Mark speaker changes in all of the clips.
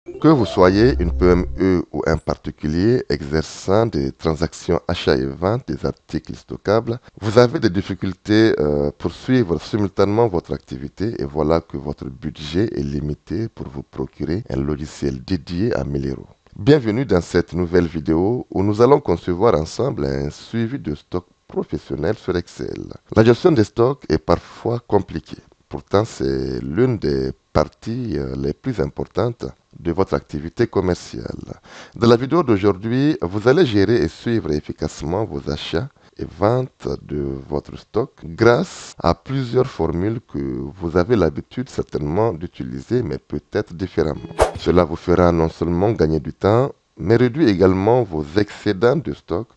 Speaker 1: Que vous soyez une PME ou un particulier exerçant des transactions achat et vente des articles stockables, vous avez des difficultés pour suivre simultanément votre activité et voilà que votre budget est limité pour vous procurer un logiciel dédié à 1000 euros. Bienvenue dans cette nouvelle vidéo où nous allons concevoir ensemble un suivi de stock professionnel sur Excel. La gestion des stocks est parfois compliquée. Pourtant, c'est l'une des parties les plus importantes de votre activité commerciale. Dans la vidéo d'aujourd'hui, vous allez gérer et suivre efficacement vos achats et ventes de votre stock grâce à plusieurs formules que vous avez l'habitude certainement d'utiliser, mais peut-être différemment. Cela vous fera non seulement gagner du temps, mais réduire également vos excédents de stock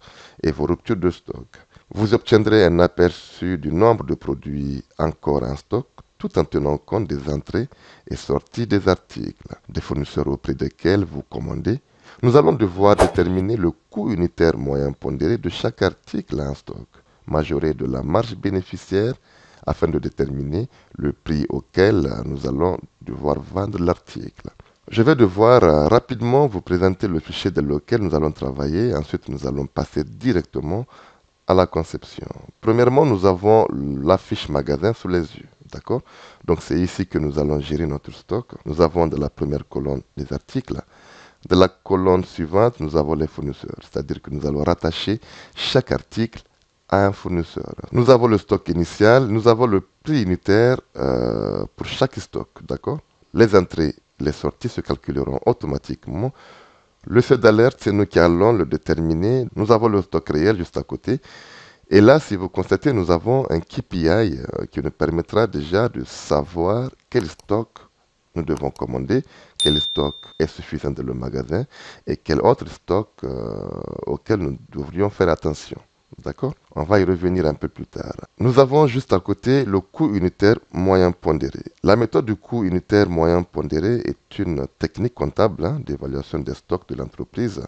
Speaker 1: et vos ruptures de stock. Vous obtiendrez un aperçu du nombre de produits encore en stock tout en tenant compte des entrées et sorties des articles, des fournisseurs auprès desquels vous commandez. Nous allons devoir déterminer le coût unitaire moyen pondéré de chaque article en stock, majoré de la marge bénéficiaire afin de déterminer le prix auquel nous allons devoir vendre l'article. Je vais devoir rapidement vous présenter le fichier dans lequel nous allons travailler. Ensuite, nous allons passer directement à la conception. Premièrement, nous avons la fiche magasin sous les yeux. D'accord? Donc, c'est ici que nous allons gérer notre stock. Nous avons de la première colonne les articles. De la colonne suivante, nous avons les fournisseurs. C'est-à-dire que nous allons rattacher chaque article à un fournisseur. Nous avons le stock initial. Nous avons le prix unitaire pour chaque stock. D'accord? Les entrées, les sorties se calculeront automatiquement. Le fait d'alerte, c'est nous qui allons le déterminer. Nous avons le stock réel juste à côté. Et là, si vous constatez, nous avons un KPI qui nous permettra déjà de savoir quel stock nous devons commander, quel stock est suffisant dans le magasin et quel autre stock auquel nous devrions faire attention. D'accord? On va y revenir un peu plus tard. Nous avons juste à côté le coût unitaire moyen pondéré. La méthode du coût unitaire moyen pondéré est une technique comptable d'évaluation des stocks de l'entreprise,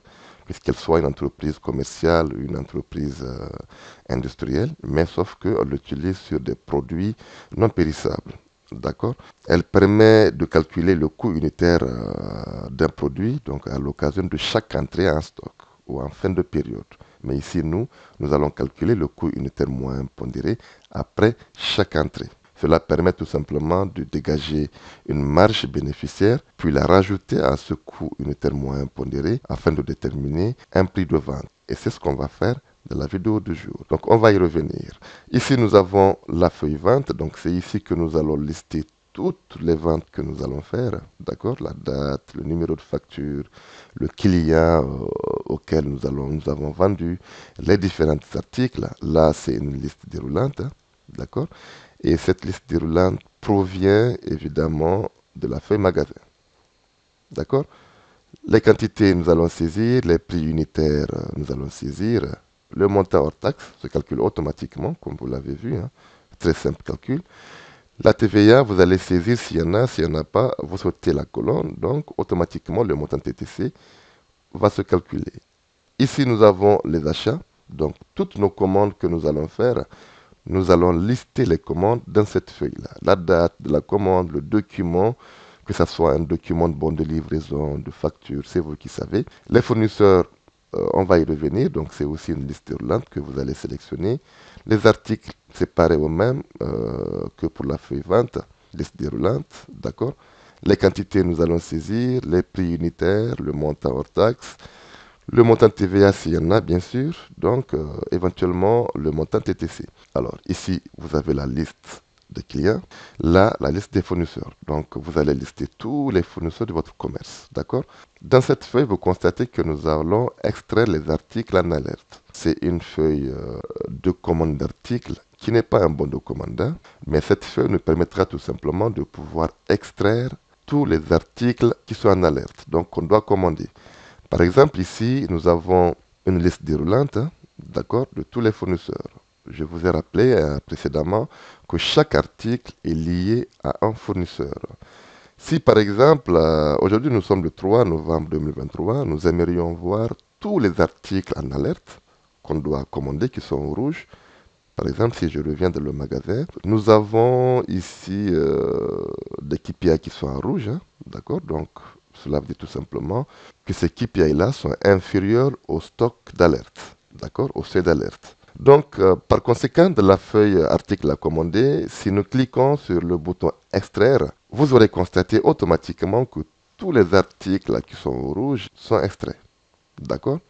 Speaker 1: puisqu'elle soit une entreprise commerciale ou une entreprise industrielle, mais sauf qu'on l'utilise sur des produits non périssables. D'accord? Elle permet de calculer le coût unitaire d'un produit, donc à l'occasion de chaque entrée en stock ou en fin de période. Mais ici, nous allons calculer le coût unitaire moyen pondéré après chaque entrée. Cela permet tout simplement de dégager une marge bénéficiaire, puis la rajouter à ce coût unitaire moyen pondéré afin de déterminer un prix de vente. Et c'est ce qu'on va faire dans la vidéo du jour. Donc on va y revenir. Ici nous avons la feuille vente, donc c'est ici que nous allons lister toutes les ventes que nous allons faire, d'accord? La date, le numéro de facture, le client auquel nous avons vendu, les différents articles. Là, c'est une liste déroulante, d'accord? Et cette liste déroulante provient évidemment de la feuille magasin, d'accord? Les quantités, nous allons saisir, les prix unitaires, nous allons saisir. Le montant hors taxe se calcule automatiquement, comme vous l'avez vu, très simple calcul. La TVA, vous allez saisir s'il y en a, s'il n'y en a pas, vous sortez la colonne, donc automatiquement le montant TTC va se calculer. Ici, nous avons les achats, donc toutes nos commandes que nous allons faire, nous allons lister les commandes dans cette feuille-là. La date de la commande, le document, que ce soit un document de bon de livraison, de facture, c'est vous qui savez. Les fournisseurs, on va y revenir, donc c'est aussi une liste déroulante que vous allez sélectionner. Les articles, c'est pareil au même que pour la feuille vente, liste déroulante, d'accord. Les quantités, nous allons saisir, les prix unitaires, le montant hors taxe, le montant de TVA s'il y en a, bien sûr, donc éventuellement le montant TTC. Alors ici, vous avez la liste des clients, là, la liste des fournisseurs. Donc vous allez lister tous les fournisseurs de votre commerce, d'accord? Dans cette feuille, vous constatez que nous allons extraire les articles en alerte. C'est une feuille de commande d'articles qui n'est pas un bon de commande, mais cette feuille nous permettra tout simplement de pouvoir extraire tous les articles qui sont en alerte, donc on doit commander. Par exemple, ici, nous avons une liste déroulante, d'accord, de tous les fournisseurs. Je vous ai rappelé précédemment que chaque article est lié à un fournisseur. Si par exemple, aujourd'hui nous sommes le 3 novembre 2023, nous aimerions voir tous les articles en alerte qu'on doit commander qui sont en rouge. Par exemple, si je reviens dans le magasin, nous avons ici des KPI qui sont en rouge, d'accord, donc Cela veut dire tout simplement que ces KPI-là sont inférieurs au stock d'alerte, d'accord, au seuil d'alerte. Donc, par conséquent, de la feuille article à commander, si nous cliquons sur le bouton extraire, vous aurez constaté automatiquement que tous les articles qui sont au rouge sont extraits. D'accord?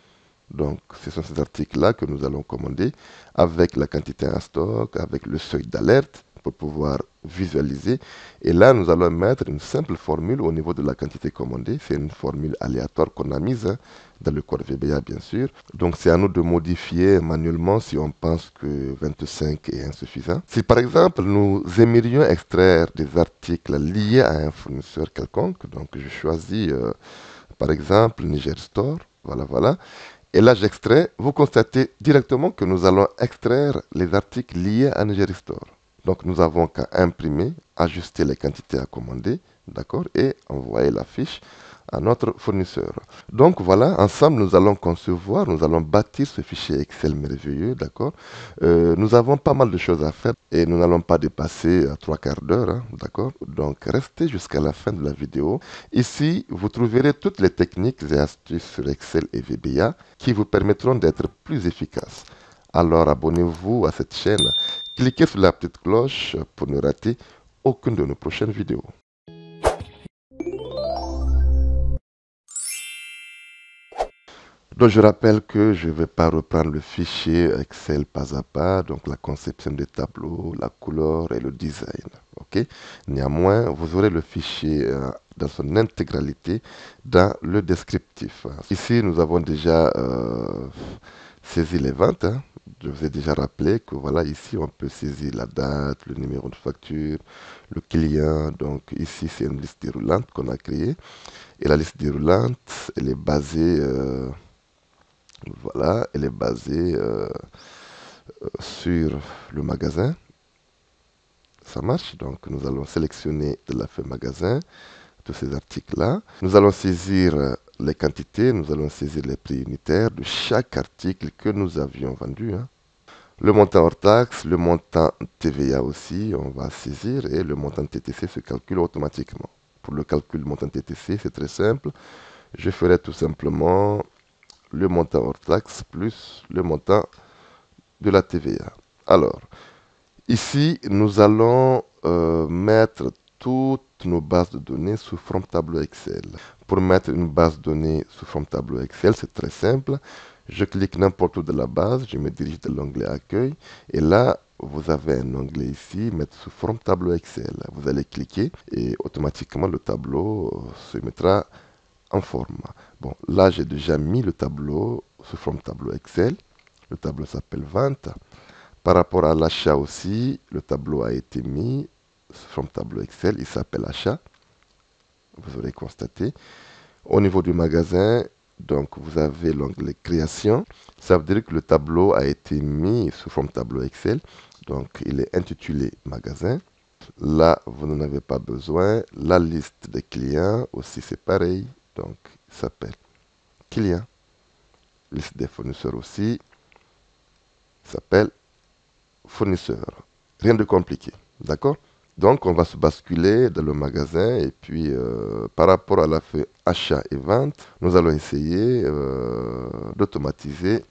Speaker 1: Donc, ce sont ces articles-là que nous allons commander avec la quantité en stock, avec le seuil d'alerte pour pouvoir visualiser. Et là, nous allons mettre une simple formule au niveau de la quantité commandée. C'est une formule aléatoire qu'on a mise dans le code VBA, bien sûr. Donc, c'est à nous de modifier manuellement si on pense que 25 est insuffisant. Si par exemple, nous aimerions extraire des articles liés à un fournisseur quelconque, donc je choisis par exemple Niger Store, voilà. Et là, j'extrais. Vous constatez directement que nous allons extraire les articles liés à Niger Store. Donc, nous avons qu'à imprimer, ajuster les quantités à commander, d'accord, et envoyer la fiche à notre fournisseur. Donc, voilà, ensemble, nous allons concevoir, nous allons bâtir ce fichier Excel merveilleux, d'accord. Nous avons pas mal de choses à faire et nous n'allons pas dépasser 3/4 d'heure, hein, d'accord. Donc, restez jusqu'à la fin de la vidéo. Ici, vous trouverez toutes les techniques et astuces sur Excel et VBA qui vous permettront d'être plus efficace. Alors abonnez-vous à cette chaîne, cliquez sur la petite cloche pour ne rater aucune de nos prochaines vidéos. Donc je rappelle que je ne vais pas reprendre le fichier Excel pas à pas, donc la conception des tableaux, la couleur et le design. Ok. Néanmoins, vous aurez le fichier dans son intégralité dans le descriptif. Ici, nous avons déjà saisi les ventes, hein. Je vous ai déjà rappelé que voilà, ici, on peut saisir la date, le numéro de facture, le client. Donc ici, c'est une liste déroulante qu'on a créée. Et la liste déroulante, elle est basée... voilà, elle est basée sur le magasin. Ça marche. Donc, nous allons sélectionner de la feuille magasin tous ces articles-là. Nous allons saisir les quantités, nous allons saisir les prix unitaires de chaque article que nous avions vendu, hein. Le montant hors taxe, le montant TVA aussi, on va saisir et le montant TTC se calcule automatiquement. Pour le calcul du montant TTC, c'est très simple. Je ferai tout simplement le montant hors taxe plus le montant de la TVA. Alors, ici, nous allons mettre toutes nos bases de données sous forme tableau Excel. Pour mettre une base de données sous forme tableau Excel, c'est très simple. Je clique n'importe où de la base, je me dirige de l'onglet Accueil, et là, vous avez un onglet ici, mettre sous forme tableau Excel. Vous allez cliquer et automatiquement le tableau se mettra en forme. Bon, là, j'ai déjà mis le tableau sous forme tableau Excel. Le tableau s'appelle Vente. Par rapport à l'achat aussi, le tableau a été mis sous forme tableau Excel. Il s'appelle Achat. Vous aurez constaté. Au niveau du magasin, donc vous avez l'onglet Création. Ça veut dire que le tableau a été mis sous forme tableau Excel. Donc, il est intitulé Magasin. Là, vous n'en avez pas besoin. La liste des clients aussi, c'est pareil. Donc, il s'appelle Client. Liste des fournisseurs aussi s'appelle Fournisseur. Rien de compliqué. D'accord? Donc, on va se basculer dans le magasin et puis par rapport à la feuille achat et vente, nous allons essayer d'automatiser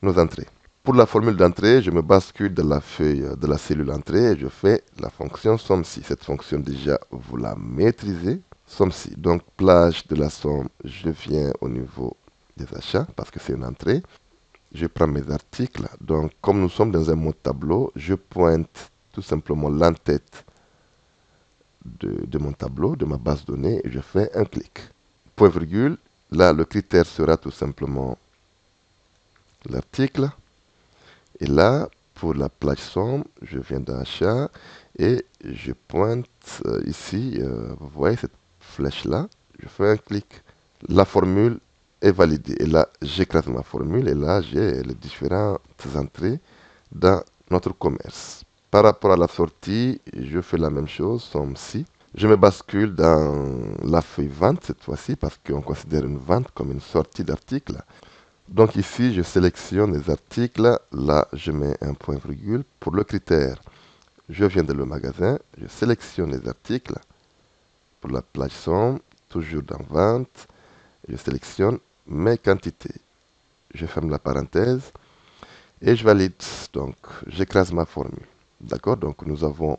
Speaker 1: nos entrées. Pour la formule d'entrée, je me bascule de la feuille de la cellule entrée et je fais la fonction somme-si. Cette fonction déjà, vous la maîtrisez. Somme-si. Donc, plage de la somme, je viens au niveau des achats parce que c'est une entrée. Je prends mes articles. Donc, comme nous sommes dans un mode tableau, je pointe tout simplement l'entête de mon tableau, de ma base de données, et je fais un clic. Point virgule. Là, le critère sera tout simplement l'article. Et là, pour la plage somme, je viens d'achat et je pointe ici, vous voyez cette flèche-là, je fais un clic. La formule est validée. Et là, j'écrase ma formule et là, j'ai les différentes entrées dans notre commerce. Par rapport à la sortie, je fais la même chose, somme-ci. Je me bascule dans la feuille vente cette fois-ci parce qu'on considère une vente comme une sortie d'article. Donc ici, je sélectionne les articles. Là, je mets un point virgule pour le critère. Je viens dans le magasin, je sélectionne les articles pour la plage somme, toujours dans vente, je sélectionne mes quantités. Je ferme la parenthèse et je valide. Donc, j'écrase ma formule. D'accord? Donc, nous avons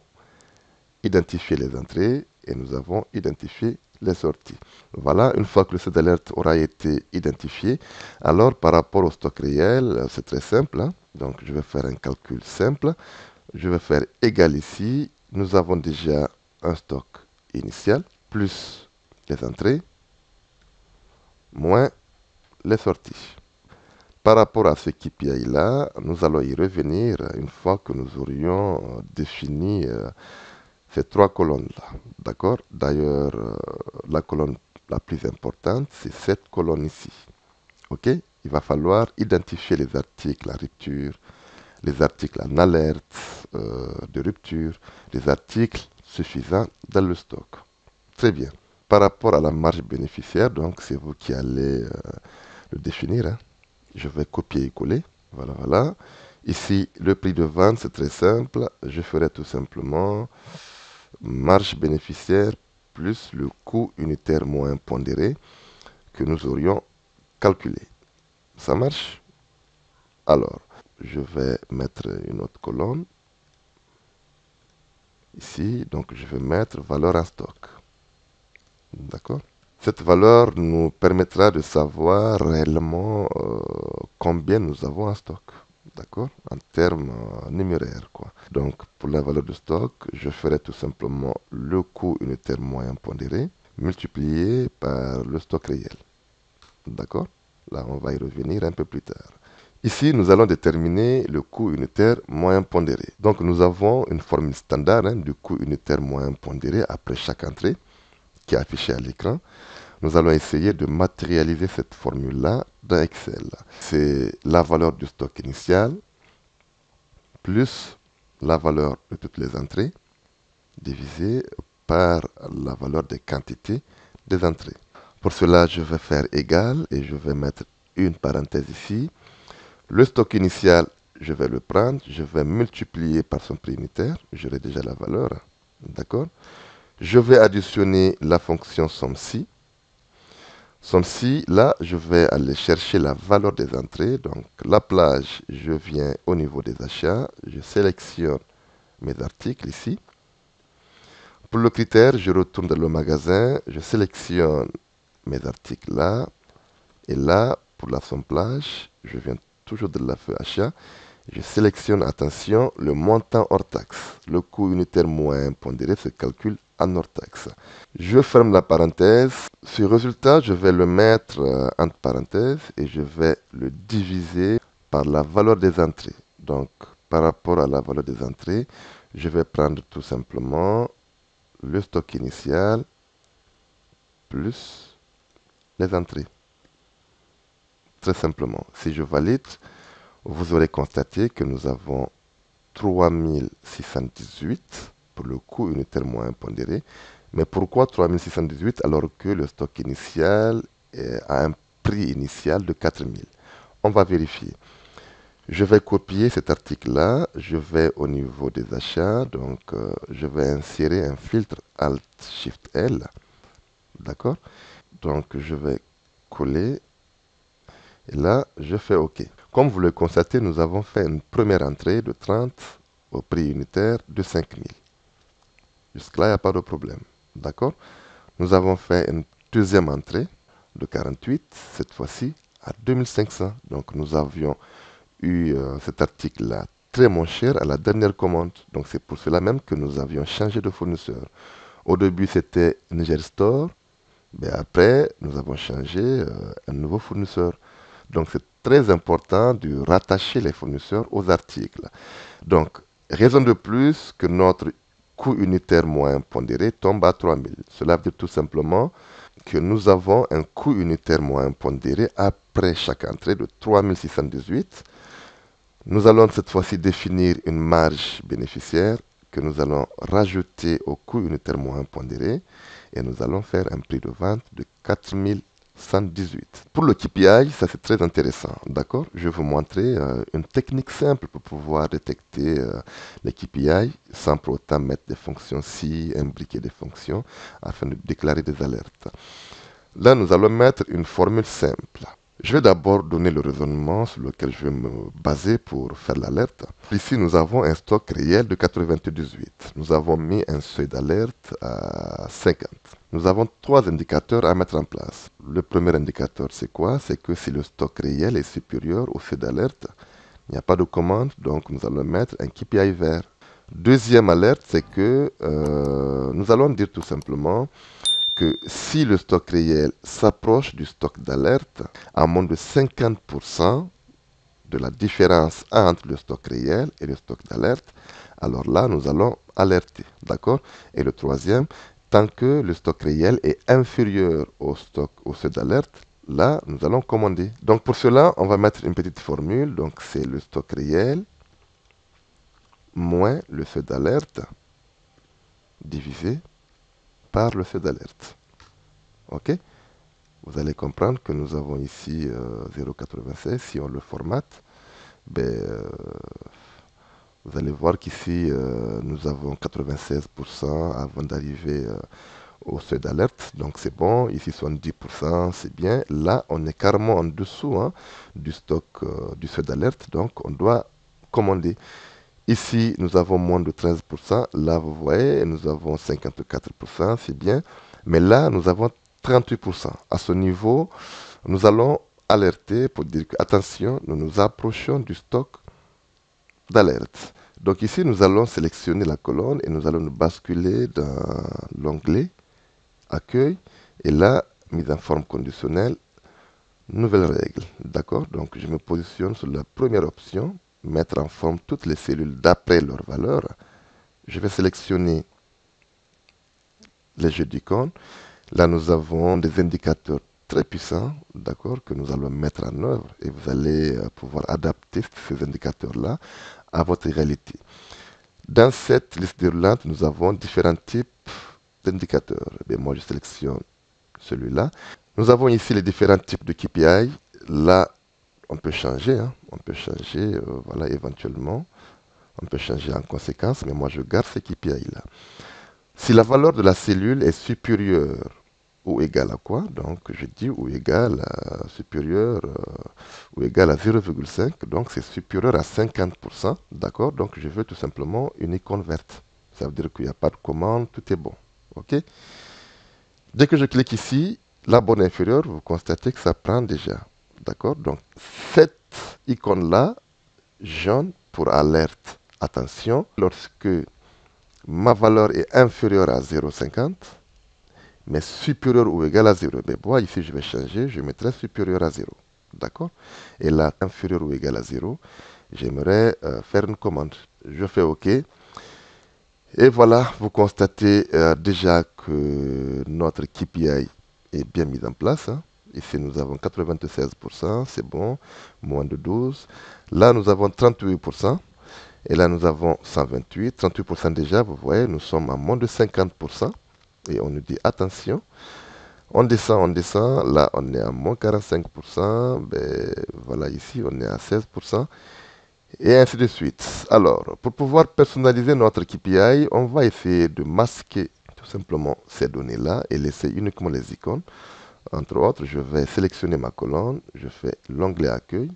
Speaker 1: identifié les entrées et nous avons identifié les sorties. Voilà, une fois que le set d'alerte aura été identifié, alors par rapport au stock réel, c'est très simple, hein. Donc, je vais faire un calcul simple. Je vais faire égal ici. Nous avons déjà un stock initial plus les entrées moins les sorties. Par rapport à ce KPI-là, nous allons y revenir une fois que nous aurions défini ces trois colonnes-là. D'accord? D'ailleurs, la colonne la plus importante, c'est cette colonne ici. OK? Il va falloir identifier les articles à rupture, les articles en alerte de rupture, les articles suffisants dans le stock. Très bien. Par rapport à la marge bénéficiaire, donc c'est vous qui allez le définir, hein. Je vais copier et coller. Voilà, voilà. Ici, le prix de vente, c'est très simple. Je ferai tout simplement marge bénéficiaire plus le coût unitaire moins pondéré que nous aurions calculé. Ça marche? Alors, je vais mettre une autre colonne. Ici, donc je vais mettre valeur en stock. D'accord? Cette valeur nous permettra de savoir réellement combien nous avons en stock. D'accord? En termes numéraires, quoi. Donc, pour la valeur de stock, je ferai tout simplement le coût unitaire moyen pondéré multiplié par le stock réel. D'accord? Là, on va y revenir un peu plus tard. Ici, nous allons déterminer le coût unitaire moyen pondéré. Donc, nous avons une formule standard, hein, du coût unitaire moyen pondéré après chaque entrée qui est affichée à l'écran. Nous allons essayer de matérialiser cette formule-là dans Excel. C'est la valeur du stock initial plus la valeur de toutes les entrées divisé par la valeur des quantités des entrées. Pour cela, je vais faire égal et je vais mettre une parenthèse ici. Le stock initial, je vais le prendre, je vais multiplier par son prix unitaire, j'aurai déjà la valeur, d'accord? Je vais additionner la fonction somme-ci. Somme-ci, là, je vais aller chercher la valeur des entrées. Donc, la plage, je viens au niveau des achats, je sélectionne mes articles ici. Pour le critère, je retourne dans le magasin, je sélectionne mes articles là. Et là, pour la somme plage, je viens toujours de la feuille achat. Je sélectionne, attention, le montant hors taxe. Le coût unitaire moyen pondéré se calcule en hors taxe. Je ferme la parenthèse. Ce résultat, je vais le mettre entre parenthèses et je vais le diviser par la valeur des entrées. Donc, par rapport à la valeur des entrées, je vais prendre tout simplement le stock initial plus les entrées. Très simplement, si je valide, vous aurez constaté que nous avons 3618 pour le coût unitaire moyen pondéré. Mais pourquoi 3618 alors que le stock initial a un prix initial de 4000? On va vérifier. Je vais copier cet article-là, je vais au niveau des achats, donc je vais insérer un filtre Alt-Shift-L, d'accord? Donc je vais coller, et là je fais OK. Comme vous le constatez, nous avons fait une première entrée de 30 au prix unitaire de 5000. Jusque-là, il n'y a pas de problème, d'accord? Nous avons fait une deuxième entrée de 48, cette fois-ci à 2500. Donc nous avions eu cet article-là très moins cher à la dernière commande. Donc c'est pour cela même que nous avions changé de fournisseur. Au début, c'était Niger Store, mais après, nous avons changé un nouveau fournisseur. Donc c'est très important de rattacher les fournisseurs aux articles. Donc, raison de plus que notre coût unitaire moyen pondéré tombe à 3000. Cela veut dire tout simplement que nous avons un coût unitaire moyen pondéré après chaque entrée de 3618. Nous allons cette fois-ci définir une marge bénéficiaire que nous allons rajouter au coût unitaire moyen pondéré et nous allons faire un prix de vente de 4100. 118. Pour le KPI, ça c'est très intéressant, d'accord? Je vais vous montrer une technique simple pour pouvoir détecter les KPI sans pour autant mettre des fonctions si, imbriquer des fonctions afin de déclarer des alertes. Là, nous allons mettre une formule simple. Je vais d'abord donner le raisonnement sur lequel je vais me baser pour faire l'alerte. Ici, nous avons un stock réel de 98. Nous avons mis un seuil d'alerte à 50. Nous avons trois indicateurs à mettre en place. Le premier indicateur, c'est quoi? C'est que si le stock réel est supérieur au seuil d'alerte, il n'y a pas de commande, donc nous allons mettre un KPI vert. Deuxième alerte, c'est que nous allons dire tout simplement que si le stock réel s'approche du stock d'alerte à moins de 50% de la différence entre le stock réel et le stock d'alerte, alors là, nous allons alerter, d'accord? Et le troisième, tant que le stock réel est inférieur au seuil d'alerte, là, nous allons commander. Donc pour cela, on va mettre une petite formule. Donc c'est le stock réel moins le seuil d'alerte divisé par le seuil d'alerte. OK? Vous allez comprendre que nous avons ici 0,96. Si on le formate, vous allez voir qu'ici, nous avons 96% avant d'arriver au seuil d'alerte. Donc c'est bon. Ici, 70%, c'est bien. Là, on est carrément en dessous du stock du seuil d'alerte. Donc, on doit commander. Ici, nous avons moins de 13%. Là, vous voyez, nous avons 54%, c'est bien. Mais là, nous avons 38%. À ce niveau, nous allons alerter pour dire que, attention, nous nous approchons du stock d'alerte. Donc ici, nous allons sélectionner la colonne et nous allons nous basculer dans l'onglet Accueil. Et là, mise en forme conditionnelle, nouvelle règle. D'accord? Donc je me positionne sur la première option, mettre en forme toutes les cellules d'après leur valeur. Je vais sélectionner les jeux d'icônes. Là, nous avons des indicateurs très puissants, d'accord, que nous allons mettre en œuvre et vous allez pouvoir adapter ces indicateurs-là à votre réalité. Dans cette liste déroulante, nous avons différents types d'indicateurs. Moi, je sélectionne celui-là. Nous avons ici les différents types de KPI. Là, on peut changer, on peut changer, voilà, éventuellement. On peut changer en conséquence, mais moi, je garde ces KPI-là. Si la valeur de la cellule est supérieure ou égale à quoi? Donc, je dis ou égale à supérieur ou égale à 0,5. Donc, c'est supérieur à 50%. D'accord? Donc, je veux tout simplement une icône verte. Ça veut dire qu'il n'y a pas de commande, tout est bon. OK? Dès que je clique ici, la borne inférieure, vous constatez que ça prend déjà. D'accord? Donc, cette icône-là, jaune pour alerte. Attention, lorsque ma valeur est inférieure à 0,50, mais supérieur ou égal à 0. Mais moi, ici, je vais changer, je mettrai supérieur à 0. D'accord? Et là, inférieur ou égal à 0, j'aimerais faire une commande. Je fais OK. Et voilà, vous constatez déjà que notre KPI est bien mis en place. Ici, nous avons 96%, c'est bon, moins de 12. Là, nous avons 38%. Et là, nous avons 128, 38% déjà, vous voyez, nous sommes à moins de 50%. Et on nous dit, attention, on descend. Là, on est à moins 45%. Voilà, ici, on est à 16%. Et ainsi de suite. Alors, pour pouvoir personnaliser notre KPI, on va essayer de masquer tout simplement ces données-là et laisser uniquement les icônes. Entre autres, je vais sélectionner ma colonne, je fais l'onglet Accueil,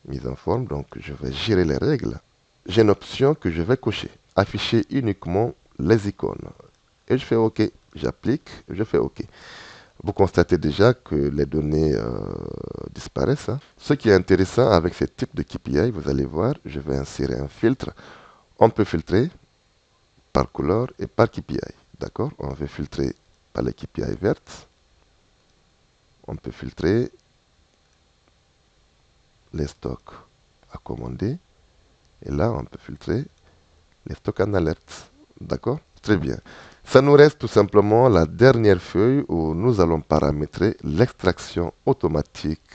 Speaker 1: mise en forme, donc je vais gérer les règles. J'ai une option que je vais cocher, afficher uniquement les icônes. Et je fais OK, j'applique, je fais OK. Vous constatez déjà que les données disparaissent. Ce qui est intéressant avec ce type de KPI, vous allez voir, je vais insérer un filtre. On peut filtrer par couleur et par KPI. D'accord? On veut filtrer par les KPI vertes. On peut filtrer les stocks à commander. Et là, on peut filtrer les stocks en alerte. D'accord? Très bien. Ça nous reste tout simplement la dernière feuille où nous allons paramétrer l'extraction automatique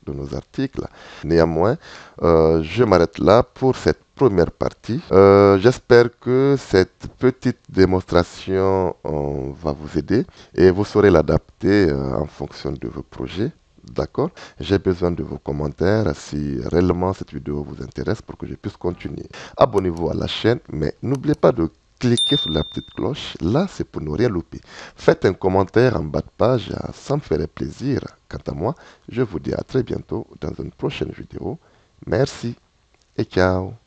Speaker 1: de nos articles. Néanmoins, je m'arrête là pour cette première partie. J'espère que cette petite démonstration va vous aider et vous saurez l'adapter en fonction de vos projets. D'accord? J'ai besoin de vos commentaires si réellement cette vidéo vous intéresse pour que je puisse continuer. Abonnez-vous à la chaîne, mais n'oubliez pas de cliquer sur la petite cloche. Là, c'est pour ne rien louper. Faites un commentaire en bas de page, ça me ferait plaisir. Quant à moi, je vous dis à très bientôt dans une prochaine vidéo. Merci et ciao.